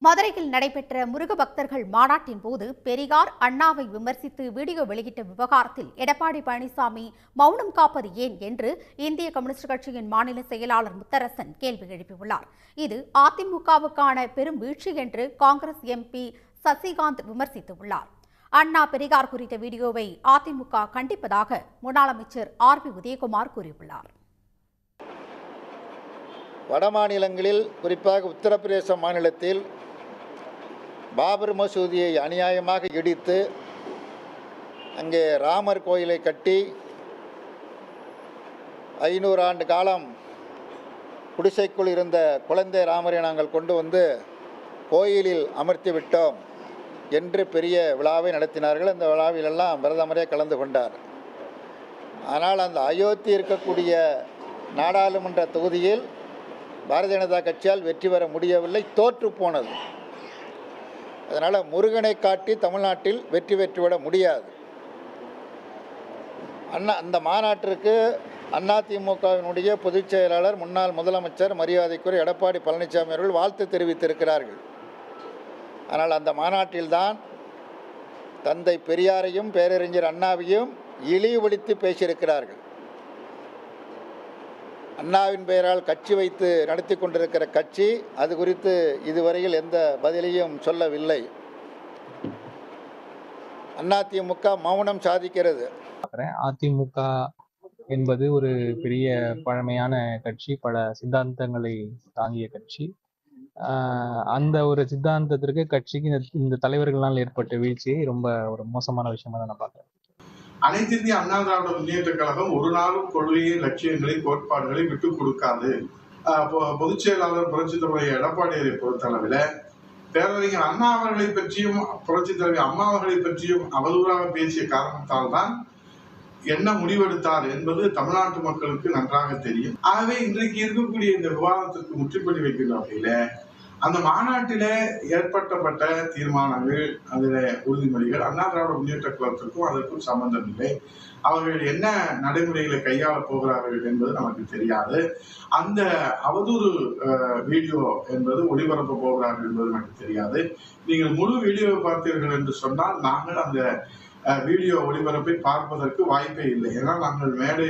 மதுரையில் நடைபெற்ற முருக பக்தர்கள் மாநாட்டின் போது பெரியார் அண்ணாவை விமர்சித்து வீடியோ வெளியிட்ட விவகாரத்தில் எடப்பாடி பழனிசாமி மௌனம் காப்பது ஏன் என்று இந்திய கம்யூனிஸ்ட் கட்சியின் மாநில செயலாளர் முத்தரசன் கேள்வி எழுப்பியுள்ளார். இது அதிமுகவுக்கான பெரும் வீழ்ச்சி என்று காங்கிரஸ் எம்பி சசிகாந்த் விமர்சித்துள்ளார். அண்ணா பெரியார் குறித்த வீடியோவை அதிமுக கண்டிப்பதாக முன்னாள் அமைச்சர் ஆர். பி. உதயகுமார் கூறியுள்ளார். வட மாநிலங்களில் குறிப்பாக உத்தரப்பிரதேச மாநிலத்தில் பாபர் மசூதியை அநியாயமாக இடித்து அங்கே ராமர் கோயிலை கட்டி 500 ஆண்டு காலம் குடிசைக்குள் இருந்த குழந்தை ராமரை நாங்கள் கொண்டு வந்து கோயிலில் அமர்த்தி விட்டோம் என்று பெரிய விழாவை நடத்தினார்கள். அந்த விழாவிலெல்லாம் பிரதமரே கலந்து கொண்டார். ஆனால் அந்த அயோத்தி இருக்கக்கூடிய நாடாளுமன்ற தொகுதியில் பாரதிய ஜனதா கட்சியால் வெற்றி பெற முடியவில்லை, தோற்று போனது. அதனால் முருகனை காட்டி தமிழ்நாட்டில் வெற்றி பெற்றுவிட முடியாது. அந்த மாநாட்டிற்கு அதிமுகவினுடைய பொதுச் செயலாளர் முன்னாள் முதலமைச்சர் மரியாதைக்குரிய எடப்பாடி பழனிசாமி அவர்கள் வாழ்த்து தெரிவித்திருக்கிறார்கள். ஆனால் அந்த மாநாட்டில்தான் தந்தை பெரியாரையும் பேரறிஞர் அண்ணாவையும் இழிவுபடுத்தி பேசியிருக்கிறார்கள். அண்ணாவின் பெயரால் கட்சி வைத்து நடத்தி கொண்டிருக்கிற கட்சி அது குறித்து இதுவரையில் எந்த பதிலையும் சொல்லவில்லை. அதிமுக மௌனம் சாதிக்கிறது. அதிமுக என்பது ஒரு பெரிய பழமையான கட்சி, பல சித்தாந்தங்களை தாங்கிய கட்சி. அந்த ஒரு சித்தாந்தத்திற்கு கட்சிக்கு இந்த தலைவர்களால் ஏற்பட்ட வீழ்ச்சியை ரொம்ப ஒரு மோசமான விஷயமா தான் நான் பார்க்குறேன். அனைத்து இந்திய அண்ணா திராவிட முன்னேற்ற கழகம் ஒரு நாளும் கொள்கையை, லட்சியங்களை, கோட்பாடுகளை விட்டுக் கொடுக்காது. பொதுச் செயலாளர் புரட்சித் தலைவர் எடப்பாடியை பொறுத்தளவில் பேரறிஞர் அண்ணா அவர்களை பற்றியும் புரட்சித் தலைவர் அம்மா அவர்களை பற்றியும் அவதூறாக பேசிய காரணத்தால் தான் என்ன முடிவெடுத்தார் என்பது தமிழ்நாட்டு மக்களுக்கு நன்றாக தெரியும். ஆகவே இன்றைக்கு இருக்கக்கூடிய இந்த விவாதத்திற்கு முற்றுப்புள்ளி வைக்கின்ற வகையில அந்த மாநாட்டில ஏற்படுத்தப்பட்ட தீர்மானங்கள், அதில் உறுதிமொழிகள் அண்ணா திராவிட முன்னேற்ற கழகத்திற்கும் அதற்கும் சம்பந்தம் இல்லை. அவர்கள் என்ன நடைமுறைகளை கையாள போகிறார்கள் என்பது நமக்கு தெரியாது. அந்த அவதூறு வீடியோ என்பது ஒளிபரப்ப போகிறார்கள் என்பது நமக்கு தெரியாது. நீங்கள் முழு வீடியோவை பார்த்தீர்கள் என்று சொன்னால் நாங்கள் அந்த வீடியோ ஒளிபரப்பை பார்ப்பதற்கு வாய்ப்பே இல்லை. ஏன்னா நாங்கள் மேடை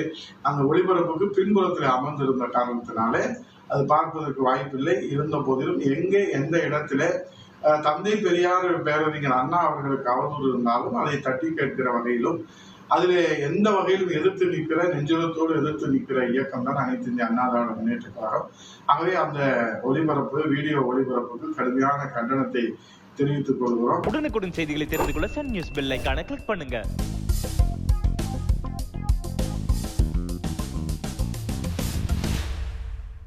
அந்த ஒளிபரப்புக்கு பின்புறத்தில் அமர்ந்திருந்த காரணத்தினாலே அது பார்ப்பதற்கு வாய்ப்பில்லை. இருந்த போதிலும் எங்கே எந்த இடத்துல தந்தை பெரியார் பேரறிஞர் அண்ணா அவர்களுக்கு அவதூறு இருந்தாலும் அதை தட்டி கேட்கிற வகையிலும் அதில் எந்த வகையிலும் எதிர்த்து நிற்கிற, நெஞ்சுரத்தோடு எதிர்த்து நிற்கிற இயக்கம் தான் அனைத்து இந்திய அண்ணா திராவிட முன்னேற்ற கழகம். ஆகவே அந்த ஒளிபரப்பு, வீடியோ ஒளிபரப்புக்கு கடுமையான கண்டனத்தை தெரிவித்துக் கொள்கிறோம். உடனுக்குடன் செய்திகளை தெரிந்து கொள்ள சன் நியூஸ் பெல் ஐகானை கிளிக் பண்ணுங்க.